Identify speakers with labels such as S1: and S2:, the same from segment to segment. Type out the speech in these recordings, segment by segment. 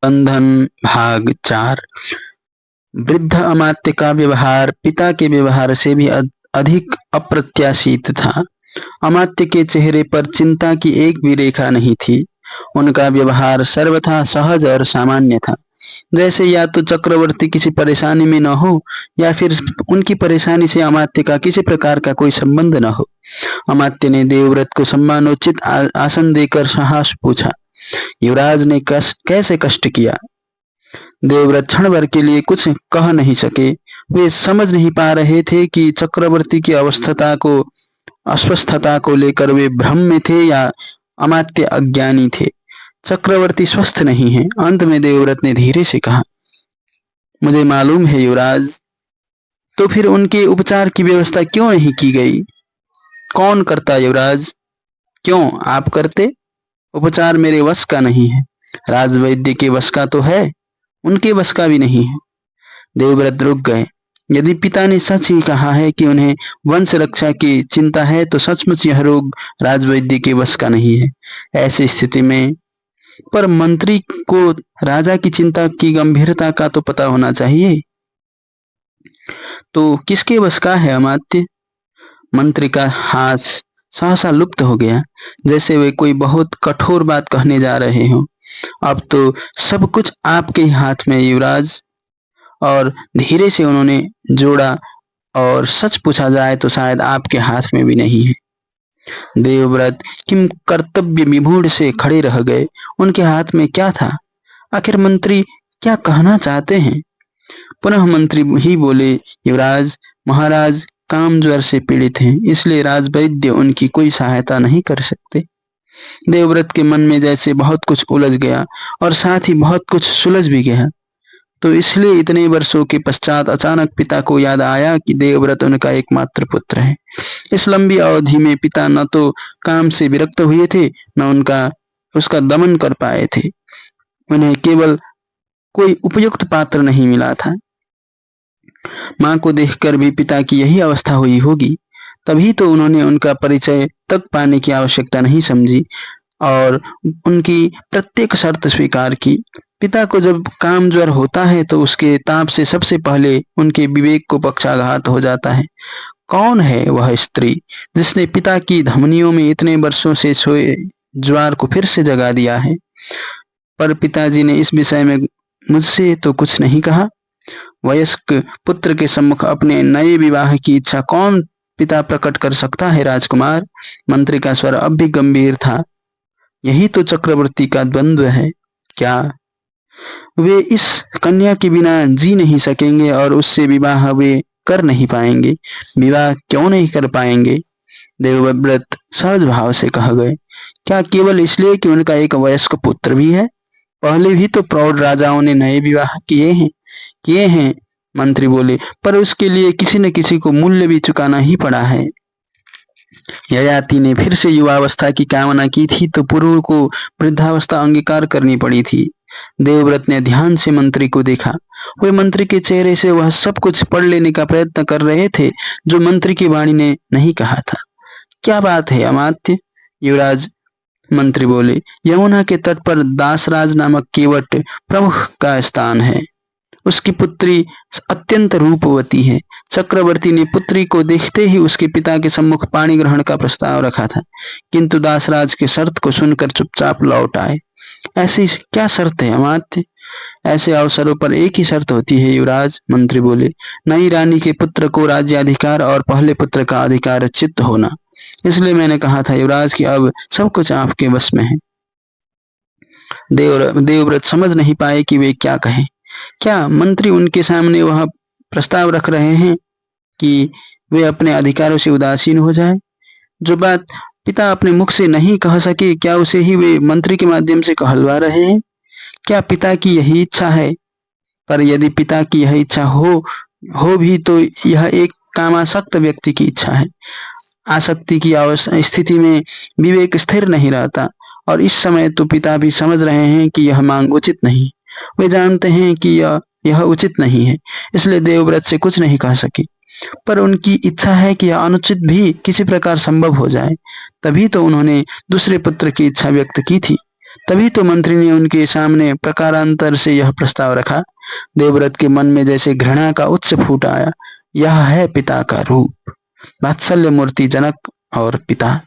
S1: बंधन भाग 4। वृद्ध अमात्य का व्यवहार पिता के व्यवहार से भी अधिक अप्रत्याशित था। अमात्य के चेहरे पर चिंता की एक भी रेखा नहीं थी। उनका व्यवहार सर्वथा सहज और सामान्य था, जैसे या तो चक्रवर्ती किसी परेशानी में न हो या फिर उनकी परेशानी से अमात्य का किसी प्रकार का कोई संबंध न हो। अमात्य ने देवव्रत को सम्मानोचित आसन देकर साहस पूछा, युवराज ने कैसे कष्ट किया। देवव्रत क्षण भर के लिए कुछ कह नहीं सके। वे समझ नहीं पा रहे थे कि चक्रवर्ती की अस्वस्थता को लेकर वे भ्रम में थे या अमात्य अज्ञानी थे। चक्रवर्ती स्वस्थ नहीं है। अंत में देवव्रत ने धीरे से कहा, मुझे मालूम है युवराज, तो फिर उनके उपचार की व्यवस्था क्यों नहीं की गई? कौन करता युवराज? क्यों आप करते? उपचार मेरे वश का नहीं है। राजवैद्य के वश का तो है, उनके वश का भी नहीं है। देवव्रत रुक गए। यदि पिता ने सच ही कहा है कि उन्हें वंश रक्षा की चिंता है, तो सचमुच यह रोग राजवैद्य के वश का नहीं है। ऐसी स्थिति में पर मंत्री को राजा की चिंता की गंभीरता का तो पता होना चाहिए। तो किसके वश का है अमात्य? मंत्री का हाथ सहसा लुप्त हो गया, जैसे वे कोई बहुत कठोर बात कहने जा रहे हों। अब तो सब कुछ आपके ही हाथ में युवराज। और धीरे से उन्होंने जोड़ा, और सच पूछा जाए तो शायद आपके हाथ में भी नहीं है। देवव्रत किम कर्तव्य विमूढ़ से खड़े रह गए। उनके हाथ में क्या था? आखिर मंत्री क्या कहना चाहते हैं? पुनः मंत्री ही बोले, युवराज, महाराज काम ज्वर से पीड़ित हैं, इसलिए राजवैद्य उनकी कोई सहायता नहीं कर सकते। देवव्रत के मन में जैसे बहुत कुछ उलझ गया और साथ ही बहुत कुछ सुलझ भी गया। तो इसलिए इतने वर्षों के पश्चात अचानक पिता को याद आया कि देवव्रत उनका एकमात्र पुत्र है। इस लंबी अवधि में पिता न तो काम से विरक्त हुए थे, न उसका दमन कर पाए थे। उन्हें केवल कोई उपयुक्त पात्र नहीं मिला था। मां को देखकर भी पिता की यही अवस्था हुई होगी, तभी तो उन्होंने उनका परिचय तक पाने की आवश्यकता नहीं समझी और उनकी प्रत्येक शर्त स्वीकार की। पिता को जब काम ज्वर होता है तो उसके ताप से सबसे पहले उनके विवेक को पक्षाघात हो जाता है। कौन है वह स्त्री जिसने पिता की धमनियों में इतने वर्षों से सोए ज्वार को फिर से जगा दिया है? पर पिताजी ने इस विषय में मुझसे तो कुछ नहीं कहा। वयस्क पुत्र के सम्मुख अपने नए विवाह की इच्छा कौन पिता प्रकट कर सकता है राजकुमार? मंत्री का स्वर अब भी गंभीर था। यही तो चक्रवर्ती का द्वंद्व है। क्या वे इस कन्या के बिना जी नहीं सकेंगे और उससे विवाह वे कर नहीं पाएंगे? विवाह क्यों नहीं कर पाएंगे? देवव्रत सहज भाव से कह गए, क्या केवल इसलिए कि उनका एक वयस्क पुत्र भी है? पहले भी तो प्रौढ़ राजाओं ने नए विवाह किए हैं। मंत्री बोले, पर उसके लिए किसी न किसी को मूल्य भी चुकाना ही पड़ा है। ययाति ने फिर से युवावस्था की कामना की थी तो पूर्व को वृद्धावस्था अंगीकार करनी पड़ी थी। देवव्रत ने ध्यान से मंत्री को देखा। वे मंत्री के चेहरे से वह सब कुछ पढ़ लेने का प्रयत्न कर रहे थे जो मंत्री की वाणी ने नहीं कहा था। क्या बात है अमात्य? युवराज, मंत्री बोले, यमुना के तट पर दासराज नामक केवट प्रमुख का स्थान है। उसकी पुत्री अत्यंत रूपवती है। चक्रवर्ती ने पुत्री को देखते ही उसके पिता के सम्मुख पाणी ग्रहण का प्रस्ताव रखा था, किंतु दासराज की शर्त को सुनकर चुपचाप लौट आए। ऐसी क्या शर्त है अमात्य? ऐसे अवसरों पर एक ही शर्त होती है युवराज, मंत्री बोले, नई रानी के पुत्र को राज्याधिकार और पहले पुत्र का अधिकार चित्त होना। इसलिए मैंने कहा था युवराज कि अब सब कुछ आपके वश में है। देवव्रत समझ नहीं पाए कि वे क्या कहें। क्या मंत्री उनके सामने वह प्रस्ताव रख रहे हैं कि वे अपने अधिकारों से उदासीन हो जाए? जो बात पिता अपने मुख से नहीं कह सके, क्या उसे ही वे मंत्री के माध्यम से कहलवा रहे हैं? क्या पिता की यही इच्छा है? पर यदि पिता की यह इच्छा हो भी तो यह एक कामासक्त व्यक्ति की इच्छा है। आसक्ति की स्थिति में विवेक स्थिर नहीं रहता, और इस समय तो पिता भी समझ रहे हैं कि यह मांग उचित नहीं। वे जानते हैं कि यह उचित नहीं है, इसलिए देवव्रत से कुछ नहीं कह सके। पर उनकी इच्छा है कि यह अनुचित भी किसी प्रकार संभव हो जाए, तभी तो उन्होंने दूसरे पुत्र की इच्छा व्यक्त की थी। तभी तो मंत्री ने उनके सामने प्रकारांतर से यह प्रस्ताव रखा। देवव्रत के मन में जैसे घृणा का उच्च फूट आया। यह है पिता का रूप, वात्सल्य मूर्ति जनक और पिता।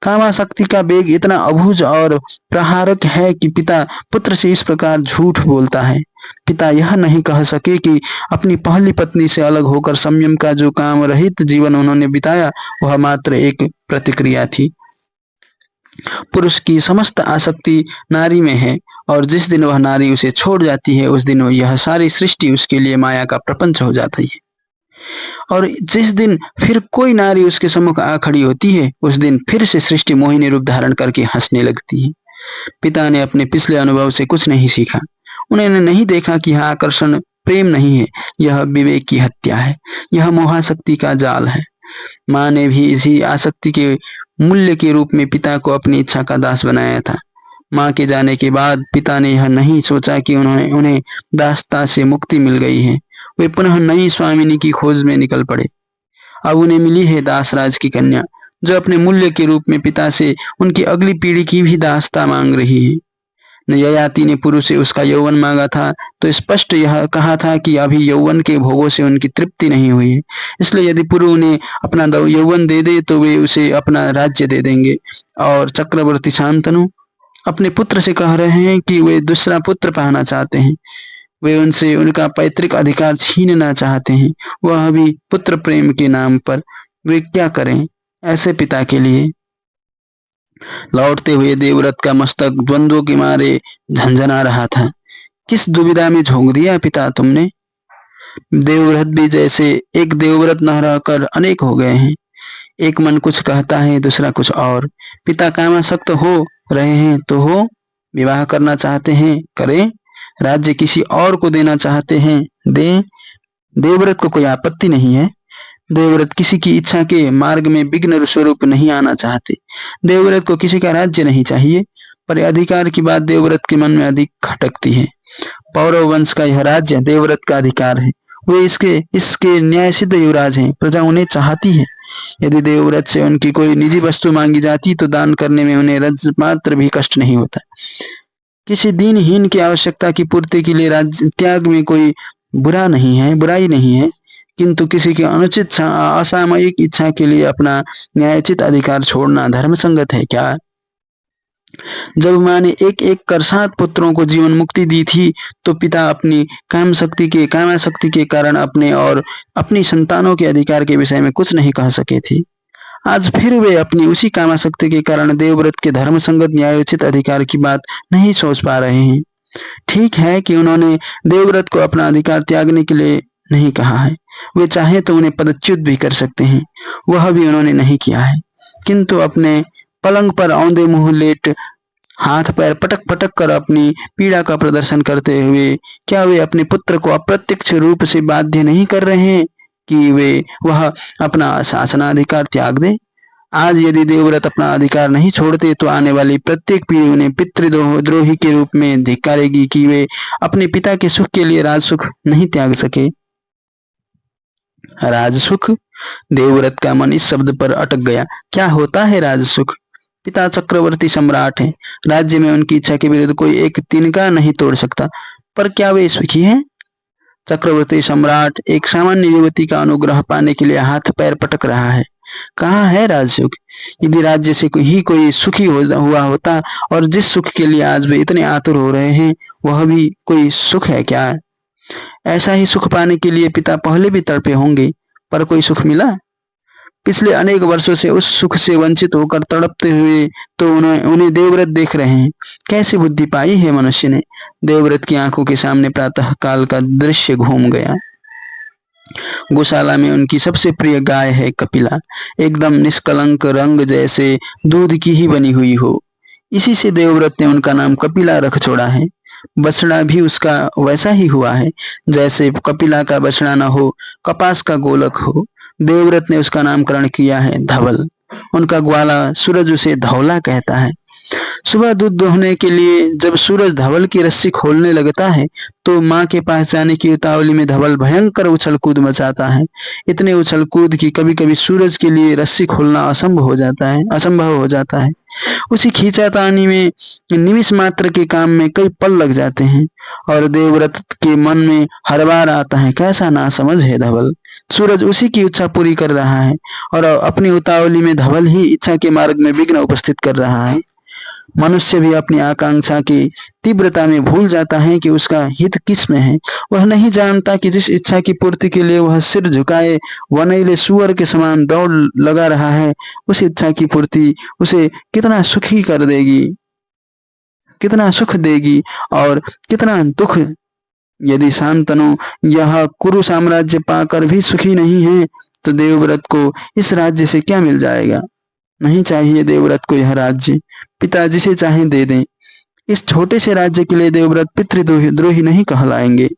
S1: कामाशक्ति का वेग इतना अभुज और प्रहारक है कि पिता पुत्र से इस प्रकार झूठ बोलता है। पिता यह नहीं कह सके कि अपनी पहली पत्नी से अलग होकर संयम का जो काम रहित जीवन उन्होंने बिताया वह मात्र एक प्रतिक्रिया थी। पुरुष की समस्त आसक्ति नारी में है और जिस दिन वह नारी उसे छोड़ जाती है उस दिन यह सारी सृष्टि उसके लिए माया का प्रपंच हो जाती है। और जिस दिन फिर कोई नारी उसके सम्मुख आ खड़ी होती है उस दिन फिर से सृष्टि मोहिनी रूप धारण करके हंसने लगती है। पिता ने अपने पिछले अनुभव से कुछ नहीं सीखा। उन्होंने नहीं देखा कि यह आकर्षण प्रेम नहीं है, यह विवेक की हत्या है, यह मोहाशक्ति का जाल है। माँ ने भी इसी आसक्ति के मूल्य के रूप में पिता को अपनी इच्छा का दास बनाया था। माँ के जाने के बाद पिता ने यह नहीं सोचा कि उन्हें दासता से मुक्ति मिल गई है। वे पुनः नई स्वामिनी की खोज में निकल पड़े। अब उन्हें मिली है दासराज की कन्या जो अपने मूल्य के रूप में पिता से उनकी अगली पीढ़ी की भी दासता मांग रही है। ययाति ने पुरु से उसका यौवन मांगा था तो स्पष्ट यह कहा था कि अभी यौवन के भोगों से उनकी तृप्ति नहीं हुई है, इसलिए यदि पुरु उन्हें अपना यौवन दे दे तो वे उसे अपना राज्य दे देंगे। और चक्रवर्ती शांतनु अपने पुत्र से कह रहे हैं कि वे दूसरा पुत्र पाना चाहते हैं। वे उनसे उनका पैतृक अधिकार छीनना चाहते हैं, वह भी पुत्र प्रेम के नाम पर। वे क्या करें ऐसे पिता के लिए। लौटते हुए देवव्रत का मस्तक द्वंद्वों के मारे झंझना रहा था। किस दुविधा में झोंक दिया पिता तुमने। देवव्रत भी जैसे एक देवव्रत न रहकर अनेक हो गए हैं। एक मन कुछ कहता है दूसरा कुछ और। पिता कामासक्त हो रहे हैं तो हो, विवाह करना चाहते हैं करें, राज्य किसी और को देना चाहते हैं दें। देवव्रत को कोई आपत्ति नहीं है। देवव्रत किसी की इच्छा के मार्ग में विघ्न स्वरूप नहीं आना चाहते। देवव्रत को किसी का राज्य नहीं चाहिए, पर अधिकार की बात देवव्रत के मन में अधिक खटकती है। पौरव वंश का यह राज्य देवव्रत का अधिकार है। वे इसके न्याय सिद्ध युवराज हैं, प्रजा उन्हें चाहती है। यदि देवव्रत से उनकी कोई निजी वस्तु मांगी जाती तो दान करने में उन्हें रज्मात्र भी कष्ट नहीं होता। किसी दीनहीन की आवश्यकता की पूर्ति के लिए राज्य त्याग में कोई बुराई नहीं है, किंतु किसी की अनुचित असामयिक इच्छा के लिए अपना न्यायोचित अधिकार छोड़ना धर्मसंगत है क्या। जब माँ ने एक एक कर 7 पुत्रों को जीवन मुक्ति दी थी तो पिता अपनी कामाशक्ति के कारण अपने और अपनी संतानों के अधिकार के विषय में कुछ नहीं कह सके थे। आज फिर वे अपनी उसी कामाशक्ति के कारण देवव्रत के धर्मसंगत न्यायोचित अधिकार की बात नहीं सोच पा रहे हैं। ठीक है कि उन्होंने देवव्रत को अपना अधिकार त्यागने के लिए नहीं कहा है। वे चाहे तो उन्हें पदच्युत भी कर सकते हैं, वह भी उन्होंने नहीं किया है। किंतु अपने पलंग पर औंधे मुंह लेट हाथ पैर पटक पटक कर अपनी पीड़ा का प्रदर्शन करते हुए क्या वे अपने पुत्र को अप्रत्यक्ष रूप से बाध्य नहीं कर रहे हैं कि वह अपना शासनाधिकार त्याग दे। आज यदि देवव्रत अपना अधिकार नहीं छोड़ते तो आने वाली प्रत्येक पीढ़ी उन्हें पितृद्रोही के रूप में धिक्कारेगी कि वे अपने पिता के सुख के लिए राजसुख नहीं त्याग सके। राजसुख। देवव्रत का मन इस शब्द पर अटक गया। क्या होता है राजसुख। पिता चक्रवर्ती सम्राट हैं, राज्य में उनकी इच्छा के विरुद्ध कोई एक तिनका नहीं तोड़ सकता, पर क्या वे सुखी हैं। चक्रवर्ती सम्राट एक सामान्य युवती का अनुग्रह पाने के लिए हाथ पैर पटक रहा है। कहाँ है राजसुख। यदि राज्य से कोई सुखी हुआ होता और जिस सुख के लिए आज वे इतने आतुर हो रहे हैं वह भी कोई सुख है क्या। ऐसा ही सुख पाने के लिए पिता पहले भी तड़पे होंगे, पर कोई सुख मिला। पिछले अनेक वर्षों से उस सुख से वंचित होकर तड़पते हुए तो उन्हें देवव्रत देख रहे हैं। कैसी बुद्धि पाई है मनुष्य ने। देवव्रत की आंखों के सामने प्रातः काल का दृश्य घूम गया। गौशाला में उनकी सबसे प्रिय गाय है कपिला, एकदम निष्कलंक, रंग जैसे दूध की ही बनी हुई हो। इसी से देवव्रत ने उनका नाम कपिला रख छोड़ा है। बछड़ा भी उसका वैसा ही हुआ है जैसे कपिला का बछड़ा न हो, कपास का गोलक हो। देवव्रत ने उसका नामकरण किया है धवल। उनका ग्वाला सूरज उसे धौला कहता है। सुबह दूध दोहने के लिए जब सूरज धवल की रस्सी खोलने लगता है तो माँ के पास जाने की उतावली में धवल भयंकर उछल कूद मचाता है। इतने उछल कूद की कभी कभी सूरज के लिए रस्सी खोलना असंभव हो जाता है। उसी खींचातानी में निमिष मात्र के काम में कई पल लग जाते हैं और देवव्रत के मन में हर बार आता है, कैसा नासमझ है धवल। सूरज उसी की इच्छा पूरी कर रहा है और अपनी उतावली में धवल ही इच्छा के मार्ग में विघ्न उपस्थित कर रहा है। मनुष्य भी अपनी आकांक्षा की तीव्रता में भूल जाता है कि उसका हित किस में है। वह नहीं जानता कि जिस इच्छा की पूर्ति के लिए वह सिर झुकाए वनैले सुअर के समान दौड़ लगा रहा है, उस इच्छा की पूर्ति उसे कितना सुखी कर देगी, कितना सुख देगी और कितना दुख। यदि शांतनु यह कुरु साम्राज्य पाकर भी सुखी नहीं है तो देवव्रत को इस राज्य से क्या मिल जाएगा। नहीं चाहिए देवव्रत को यह राज्य, पिता जिसे चाहे दे दें। इस छोटे से राज्य के लिए देवव्रत पितृद्रोही नहीं कहलाएंगे।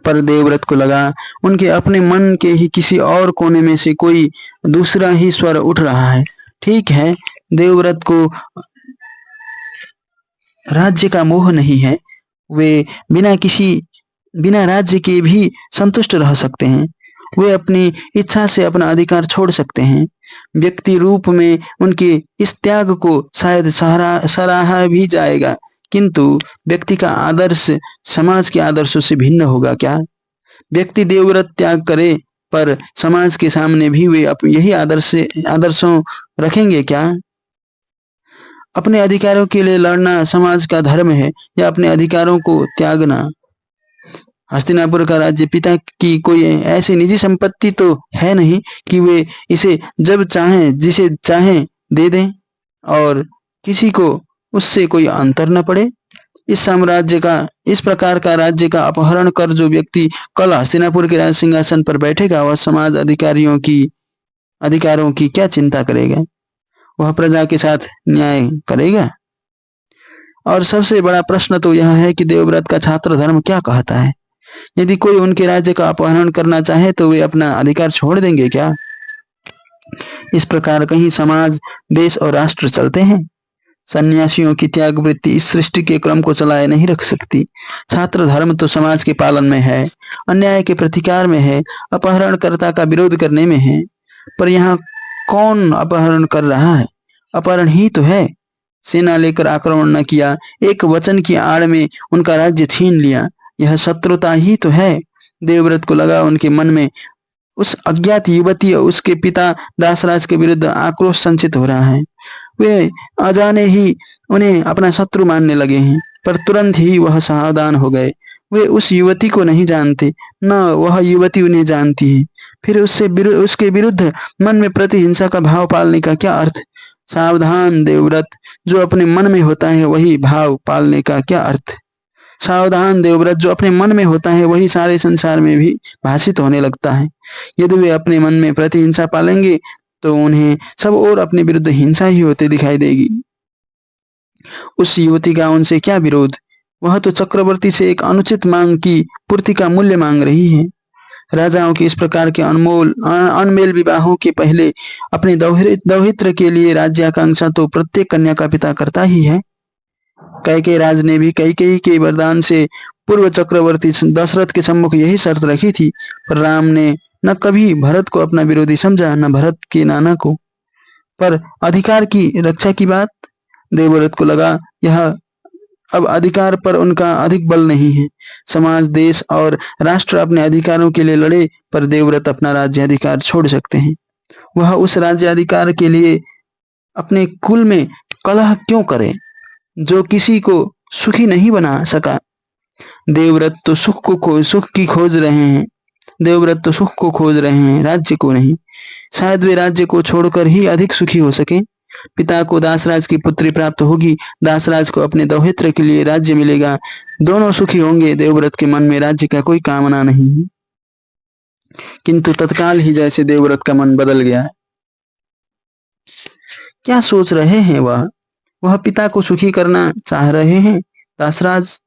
S1: पर देवव्रत को लगा उनके अपने मन के ही किसी और कोने में से कोई दूसरा ही स्वर उठ रहा है। ठीक है, देवव्रत को राज्य का मोह नहीं है, वे बिना राज्य के भी संतुष्ट रह सकते हैं। वे अपनी इच्छा से अपना अधिकार छोड़ सकते हैं। व्यक्ति रूप में उनके इस त्याग को शायद सराहा भी जाएगा, किंतु व्यक्ति का आदर्श समाज के आदर्शों से भिन्न होगा क्या। व्यक्ति देवव्रत त्याग करे पर समाज के सामने भी वे यही आदर्शों रखेंगे क्या। अपने अधिकारों के लिए लड़ना समाज का धर्म है या अपने अधिकारों को त्यागना। हस्तिनापुर का राज्य पिता की कोई ऐसी निजी संपत्ति तो है नहीं कि वे इसे जब चाहें जिसे चाहें दे दें और किसी को उससे कोई अंतर न पड़े। इस प्रकार का राज्य का अपहरण कर जो व्यक्ति कल हस्तिनापुर के राज सिंहासन पर बैठेगा वह समाज अधिकारों की क्या चिंता करेगा। वह प्रजा के साथ न्याय करेगा। और सबसे बड़ा प्रश्न तो यह है कि देवव्रत का छात्र धर्म क्या कहता है। यदि कोई उनके राज्य का अपहरण करना चाहे तो वे अपना अधिकार छोड़ देंगे क्या। इस प्रकार कहीं समाज, देश और राष्ट्र चलते हैं। सन्यासियों की त्याग वृत्ति इस सृष्टि के क्रम को चलाए नहीं रख सकती। छात्र धर्म तो समाज के पालन में है, अन्याय के प्रतिकार में है, अपहरणकर्ता का विरोध करने में है। पर यहाँ कौन अपहरण कर रहा है। अपहरण ही तो है। सेना लेकर आक्रमण न किया, एक वचन की आड़ में उनका राज्य छीन लिया, यह शत्रुता ही तो है। देवव्रत को लगा उनके मन में उस अज्ञात युवती और उसके पिता दासराज के विरुद्ध आक्रोश संचित हो रहा है। वे अजाने ही उन्हें अपना शत्रु मानने लगे हैं, पर तुरंत ही वह सावधान हो गए। वे उस युवती को नहीं जानते, न वह युवती उन्हें जानती है। फिर उसके विरुद्ध मन में प्रतिहिंसा का भाव पालने का क्या अर्थ। सावधान देवव्रत, जो अपने मन में होता है वही भाव पालने का क्या अर्थ। सावधान देवव्रत, जो अपने मन में होता है वही सारे संसार में भी भाषित होने लगता है। यदि वे अपने मन में प्रतिहिंसा पालेंगे तो उन्हें सब और अपने विरुद्ध हिंसा ही होते दिखाई देगी। उस युवती का उनसे क्या विरोध। वह तो चक्रवर्ती से एक अनुचित मांग की पूर्ति का मूल्य मांग रही है। राजाओं के इस प्रकार के अनमेल विवाहों के पहले अपने दौहित्र के लिए राज्याकांक्षा तो प्रत्येक कन्या का पिता करता ही है। कैकेयी राज ने भी कैकेयी के वरदान से पूर्व चक्रवर्ती दशरथ के सम्मुख यही शर्त रखी थी, पर राम ने न कभी भरत को अपना विरोधी समझा, न भरत के नाना को। पर अधिकार की रक्षा की बात, देवव्रत को लगा यह अब अधिकार पर उनका अधिक बल नहीं है। समाज, देश और राष्ट्र अपने अधिकारों के लिए लड़े, पर देवव्रत अपना राज्य अधिकार छोड़ सकते हैं। वह उस राज्य अधिकार के लिए अपने कुल में कलह क्यों करे जो किसी को सुखी नहीं बना सका। देवव्रत तो सुख की खोज रहे हैं। देवव्रत तो सुख को खोज रहे हैं, राज्य को नहीं। शायद वे राज्य को छोड़कर ही अधिक सुखी हो सके। पिता को दासराज की पुत्री प्राप्त होगी, दासराज को अपने दौहित्र के लिए राज्य मिलेगा, दोनों सुखी होंगे। देवव्रत के मन में राज्य का कोई कामना नहीं है। किंतु तत्काल ही जैसे देवव्रत का मन बदल गया। क्या सोच रहे हैं वह पिता को सुखी करना चाह रहे हैं। दासराज,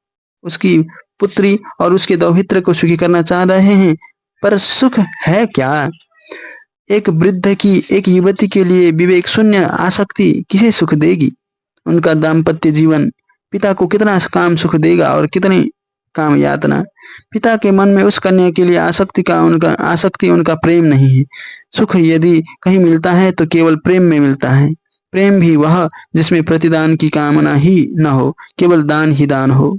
S1: उसकी पुत्री और उसके दौहित्र को सुखी करना चाह रहे हैं, पर सुख है क्या। एक वृद्ध की एक युवती के लिए विवेक शून्य आसक्ति किसे सुख देगी। उनका दाम्पत्य जीवन पिता को कितना काम सुख देगा और कितनी काम यातना। पिता के मन में उस कन्या के लिए आसक्ति उनका प्रेम नहीं है। सुख यदि कहीं मिलता है तो केवल प्रेम में मिलता है। प्रेम भी वह जिसमें प्रतिदान की कामना ही न हो, केवल दान ही दान हो।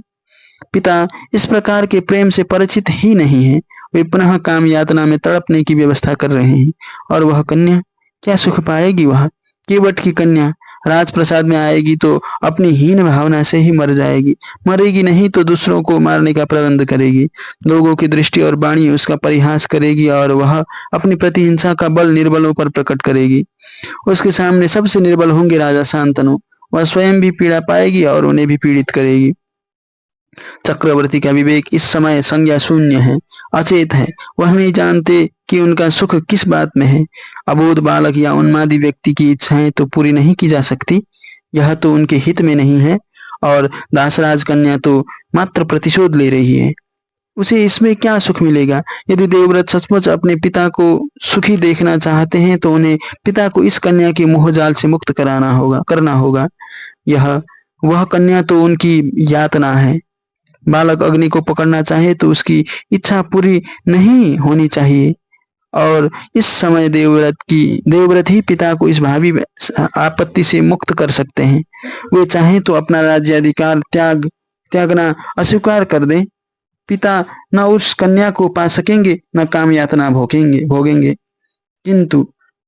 S1: पिता इस प्रकार के प्रेम से परिचित ही नहीं है। वे पुनः काम यातना में तड़पने की व्यवस्था कर रहे हैं। और वह कन्या क्या सुख पाएगी? वह केवट की कन्या राजप्रसाद में आएगी तो अपनी हीन भावना से ही मर जाएगी। मरेगी नहीं तो दूसरों को मारने का प्रबंध करेगी। लोगों की दृष्टि और वाणी उसका परिहास करेगी और वह अपनी प्रतिहिंसा का बल निर्बलों पर प्रकट करेगी। उसके सामने सबसे निर्बल होंगे राजा शांतनु। वह स्वयं भी पीड़ा पाएगी और उन्हें भी पीड़ित करेगी। चक्रवर्ती का विवेक इस समय संज्ञा शून्य है, अचेत है। वह नहीं जानते कि उनका सुख किस बात में है। अबोध बालक या उन्मादी व्यक्ति की इच्छाएं तो पूरी नहीं की जा सकती, यह तो उनके हित में नहीं है। और दासराज कन्या तो मात्र प्रतिशोध ले रही है। उसे इसमें क्या सुख मिलेगा? यदि देवव्रत सचमुच अपने पिता को सुखी देखना चाहते हैं तो उन्हें पिता को इस कन्या के मोहजाल से मुक्त करना होगा। यह वह कन्या तो उनकी यातना है। बालक अग्नि को पकड़ना चाहे तो उसकी इच्छा पूरी नहीं होनी चाहिए। और इस समय देवव्रत ही पिता को इस भावी आपत्ति से मुक्त कर सकते हैं। वे चाहें तो अपना राज्याधिकार त्यागना अस्वीकार कर दें। पिता न उस कन्या को पा सकेंगे न काम यातना भोगेंगे। किंतु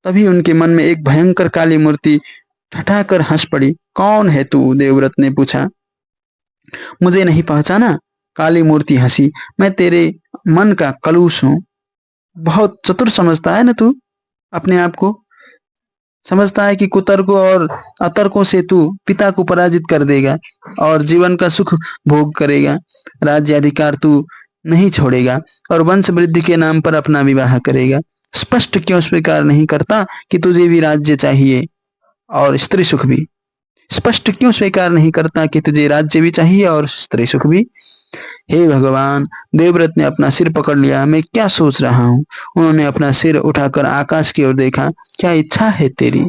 S1: तभी उनके मन में एक भयंकर काली मूर्ति ठठाकर हंस पड़ी। कौन है तू? देवव्रत ने पूछा। मुझे नहीं पहचाना? काली मूर्ति हंसी। मैं तेरे मन का कलुष हूं। बहुत चतुर समझता है ना तू अपने आप को। समझता है कि कुतर्कों और अतर्कों से तू पिता को पराजित कर देगा और जीवन का सुख भोग करेगा। राज्याधिकार तू नहीं छोड़ेगा और वंश वृद्धि के नाम पर अपना विवाह करेगा। स्पष्ट क्यों स्वीकार नहीं करता कि तुझे भी राज्य चाहिए और स्त्री सुख भी? स्पष्ट क्यों स्वीकार नहीं करता कि तुझे राज्य भी चाहिए और स्त्री सुख भी? हे भगवान! देवव्रत ने अपना सिर पकड़ लिया। मैं क्या सोच रहा हूँ? उन्होंने अपना सिर उठाकर आकाश की ओर देखा। क्या इच्छा है तेरी?